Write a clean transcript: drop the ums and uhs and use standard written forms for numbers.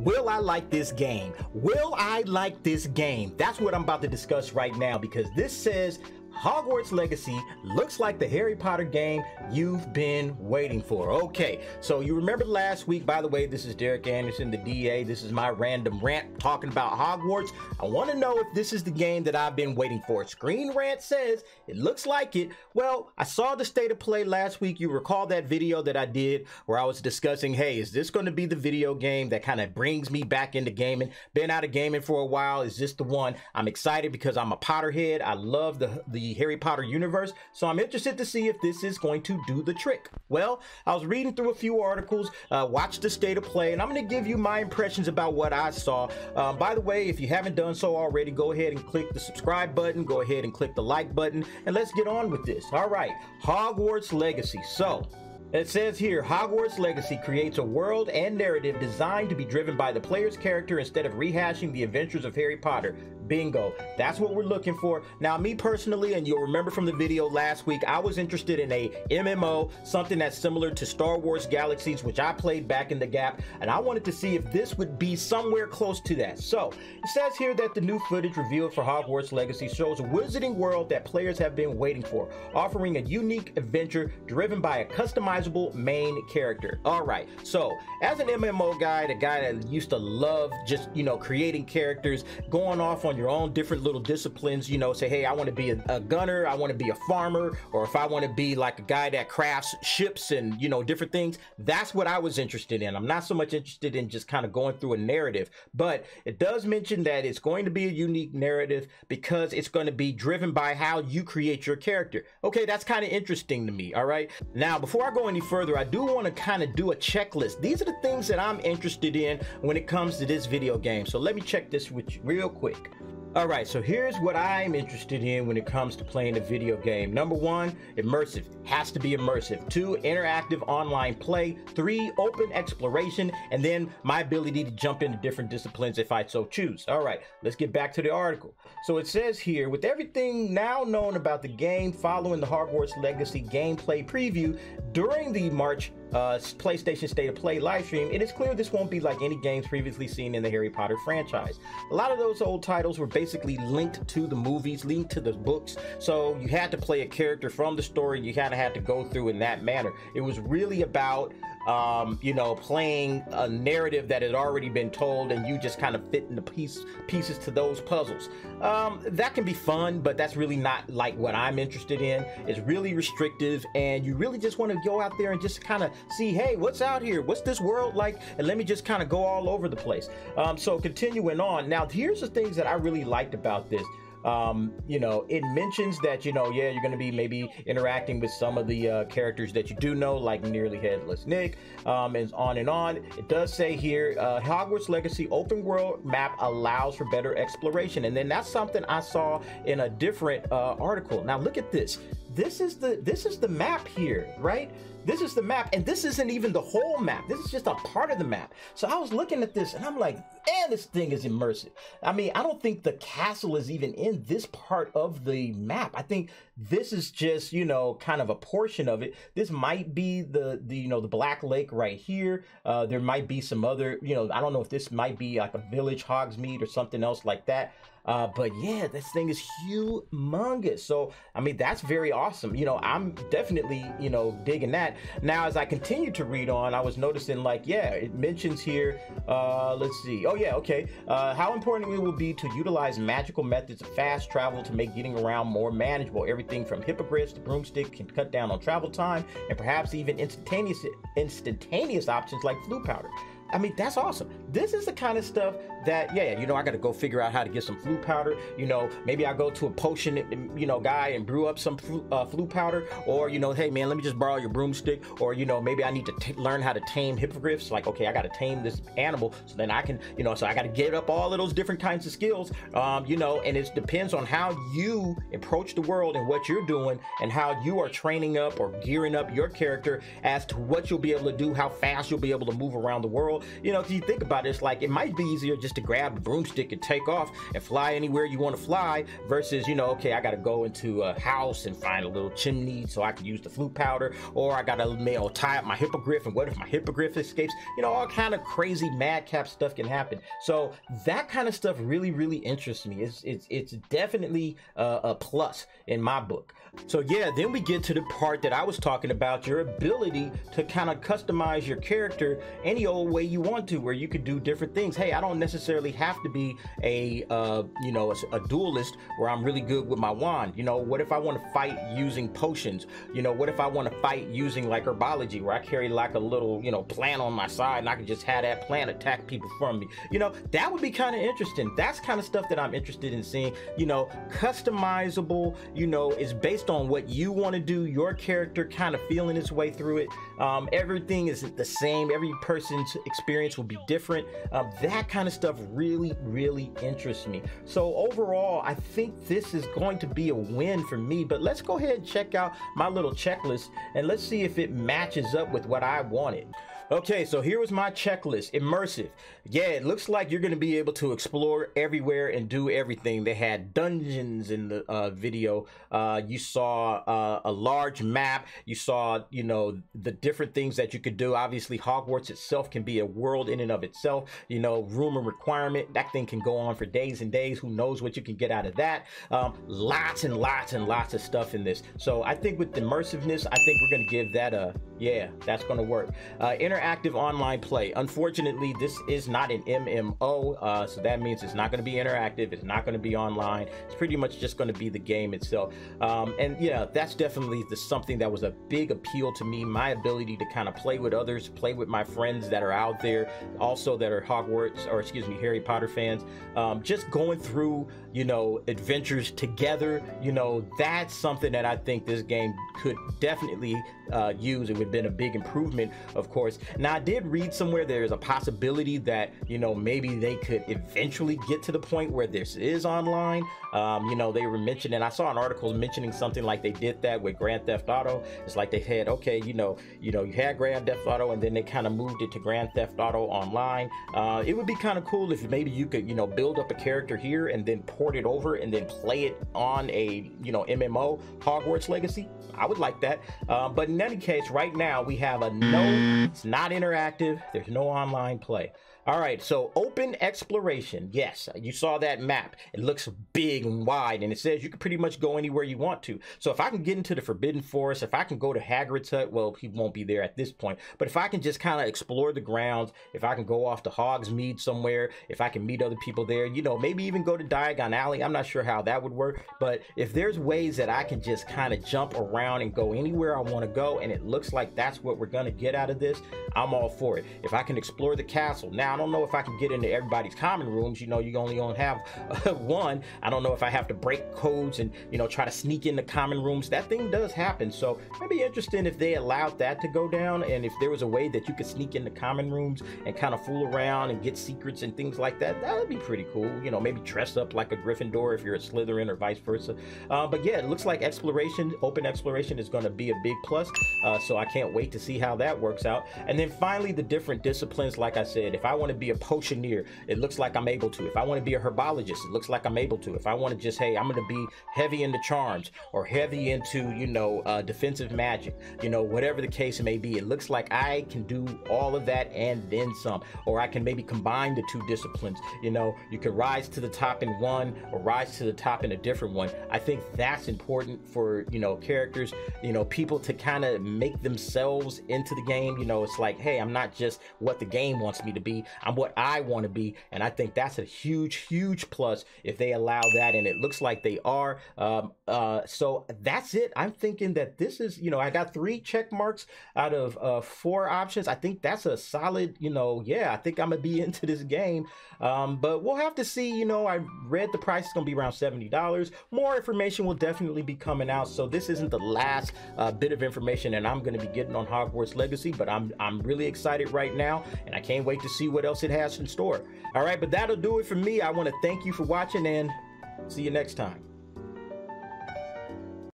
Will I like this game? Will I like this game? That's what I'm about to discuss right now, because this says Hogwarts Legacy looks like the Harry Potter game you've been waiting for. Okay, so you remember last week, by the way, this is Derek Anderson, the DA. This is my random rant talking about Hogwarts. I want to know if this is the game that I've been waiting for. Screen Rant says it looks like it. Well, I saw the state of play last week. You recall that video that I did where I was discussing, hey, is this going to be the video game that kind of brings me back into gaming? Been out of gaming for a while. Is this the one? I'm excited because I'm a Potterhead. I love the Harry Potter universe, so I'm interested to see if this is going to do the trick. Well, I was reading through a few articles, watched the state of play, and I'm going to give you my impressions about what I saw. By the way, if you haven't done so already, go ahead and click the subscribe button, go ahead and click the like button, and let's get on with this. All right, Hogwarts Legacy. So it says here, Hogwarts Legacy creates a world and narrative designed to be driven by the player's character instead of rehashing the adventures of Harry Potter. Bingo. That's what we're looking for. Now, me personally, and you'll remember from the video last week, I was interested in a MMO, something that's similar to Star Wars Galaxies, which I played back in the gap, and I wanted to see if this would be somewhere close to that. So, it says here that the new footage revealed for Hogwarts Legacy shows a wizarding world that players have been waiting for, offering a unique adventure driven by a customizable main character. All right, so as an MMO guy, the guy that used to love just, creating characters, going off on your own different little disciplines, say, hey, I want to be a gunner, I want to be a farmer, or if I want to be like a guy that crafts ships and, different things. That's what I was interested in. I'm not so much interested in just kind of going through a narrative, but it does mention that it's going to be a unique narrative because it's going to be driven by how you create your character. Okay, that's kind of interesting to me. All right. Now, before I go any further, I do want to kind of do a checklist. These are the things that I'm interested in when it comes to this video game. So let me check this with you real quick. All right, so here's what I'm interested in when it comes to playing a video game. Number one, immersive. Has to be immersive. 2, interactive online play. 3, open exploration. And then my ability to jump into different disciplines if I so choose. All right, let's get back to the article. So it says here, with everything now known about the game following the Hogwarts Legacy gameplay preview during the March PlayStation State of Play live stream, it is clear this won't be like any games previously seen in the Harry Potter franchise. A lot of those old titles were basically linked to the movies, linked to the books, so you had to play a character from the story. You kind of had to go through in that manner. It was really about playing a narrative that had already been told, and you just kind of fit in the pieces to those puzzles. That can be fun, but that's really not like what I'm interested in. It's really restrictive, and you really just want to go out there and just kind of see, hey, what's out here? What's this world like? And let me just kind of go all over the place. So continuing on, now here's the things that I really liked about this. It mentions that, yeah, you're going to be maybe interacting with some of the characters that you do know, like Nearly Headless Nick, and on and on. It does say here, Hogwarts Legacy open world map allows for better exploration. And then that's something I saw in a different article. Now look at this. This is the map here, right? This is the map, and this isn't even the whole map. This is just a part of the map. So I was looking at this and I'm like, man, this thing is immersive. I mean, I don't think the castle is even in this part of the map. I think this is just, kind of a portion of it. This might be the Black Lake right here. There might be some other, I don't know if this might be like a village, Hogsmeade, or something else like that. But yeah, this thing is humongous. So, I mean, that's very awesome. I'm definitely, digging that. Now, as I continue to read on, I was noticing, like, yeah, it mentions here, let's see. Oh, yeah, okay. How important it will be to utilize magical methods of fast travel to make getting around more manageable. Everything from hippogriffs to broomstick can cut down on travel time, and perhaps even instantaneous options like flue powder. I mean, that's awesome. This is the kind of stuff that, yeah, I got to go figure out how to get some flue powder. Maybe I go to a potion, guy and brew up some flue powder, or, hey, man, let me just borrow your broomstick, or, maybe I need to learn how to tame hippogriffs. Like, okay, I got to tame this animal, so then I can, so I got to get up all of those different kinds of skills, and it depends on how you approach the world and what you're doing and how you are training up or gearing up your character as to what you'll be able to do, how fast you'll be able to move around the world. If you think about about it, it's like it might be easier just to grab the broomstick and take off and fly anywhere you want to fly versus, you know, okay, I got to go into a house and find a little chimney so I can use the flute powder, or I got to tie up my hippogriff, and what if my hippogriff escapes? You know, all kind of crazy madcap stuff can happen. So that kind of stuff really interests me. It's definitely a plus in my book. So yeah, then we get to the part that I was talking about, your ability to kind of customize your character any old way you want to, where you could do different things. Hey, I don't necessarily have to be a you know, a duelist where I'm really good with my wand. You know, what if I want to fight using potions? You know, what if I want to fight using like herbology, where I carry like a little, you know, plant on my side and I can just have that plant attack people from me? You know, that would be kind of interesting. That's kind of stuff that I'm interested in seeing. You know, customizable, you know, is based on what you want to do, your character kind of feeling its way through it. Everything isn't the same. Every person's experience will be different. That kind of stuff really interests me. So overall, I think this is going to be a win for me. But let's go ahead and check out my little checklist and let's see if it matches up with what I wanted. Okay, so here was my checklist. Immersive. Yeah, it looks like you're going to be able to explore everywhere and do everything. They had dungeons in the video. You saw a large map. You saw, you know, the different things that you could do. Obviously, Hogwarts itself can be a world in and of itself. You know, room and requirement. That thing can go on for days and days. Who knows what you can get out of that? Lots and lots of stuff in this. So I think with the immersiveness, I think we're going to give that a, yeah, that's going to work. Interactive online play. Unfortunately, this is not an MMO, so that means it's not going to be interactive. It's not going to be online. It's pretty much just going to be the game itself. And yeah, that's definitely something that was a big appeal to me. My ability to kind of play with others, play with my friends that are out there, also that are Hogwarts, or excuse me, Harry Potter fans. Just going through, you know, adventures together. You know, that's something that I think this game could definitely use. It would have been a big improvement, of course. Now, I did read somewhere there's a possibility that, you know, maybe they could eventually get to the point where this is online. You know, they were mentioning, I saw an article mentioning something like they did that with Grand Theft Auto. It's like they had, okay, you know, you had Grand Theft Auto and then they kind of moved it to Grand Theft Auto Online. It would be kind of cool if maybe you could, you know, build up a character here and then port it over and then play it on a, you know, MMO, Hogwarts Legacy. I would like that. But in any case, right now we have a no, it's not interactive. There's no online play. All right, so open exploration. Yes, you saw that map. It looks big and wide, and it says you can pretty much go anywhere you want to. So if I can get into the Forbidden Forest, if I can go to Hagrid's hut, well, he won't be there at this point, but if I can just kind of explore the grounds, if I can go off to Hogsmeade somewhere, if I can meet other people there, you know, maybe even go to Diagon Alley. I'm not sure how that would work, but if there's ways that I can just kind of jump around and go anywhere I want to go, and it looks like that's what we're going to get out of this, I'm all for it. If I can explore the castle. Now, I don't know if I can get into everybody's common rooms. You know, you only have one. I don't know if I have to break codes and, you know, try to sneak into common rooms. That thing does happen. So it'd be interesting if they allowed that to go down, and if there was a way that you could sneak into common rooms and kind of fool around and get secrets and things like that. That would be pretty cool. You know, maybe dress up like a Gryffindor if you're a Slytherin or vice versa. But yeah, it looks like exploration, open exploration is going to be a big plus. So I can't wait to see how that works out. And then finally, the different disciplines. Like I said, if I want to be a potioneer, it looks like I'm able to. If I want to be a herbologist, it looks like I'm able to. If I want to just, hey, I'm going to be heavy into charms or heavy into, you know, defensive magic, you know, whatever the case may be, it looks like I can do all of that and then some. Or I can maybe combine the two disciplines. You know, you could rise to the top in one or rise to the top in a different one. I think that's important for, you know, characters, you know, people to kind of make themselves into the game. You know, it's like, hey, I'm not just what the game wants me to be, I'm what I want to be. And I think that's a huge plus if they allow that, and it looks like they are. So that's it. I'm thinking that this is, you know, I got 3 check marks out of 4 options. I think that's a solid, you know, yeah, I think I'm gonna be into this game. But we'll have to see. You know, I read the price is gonna be around $70. More information will definitely be coming out, so this isn't the last bit of information and I'm gonna be getting on Hogwarts Legacy, but I'm really excited right now, and I can't wait to see what else it has in store. All right, but that'll do it for me. I want to thank you for watching, and see you next time.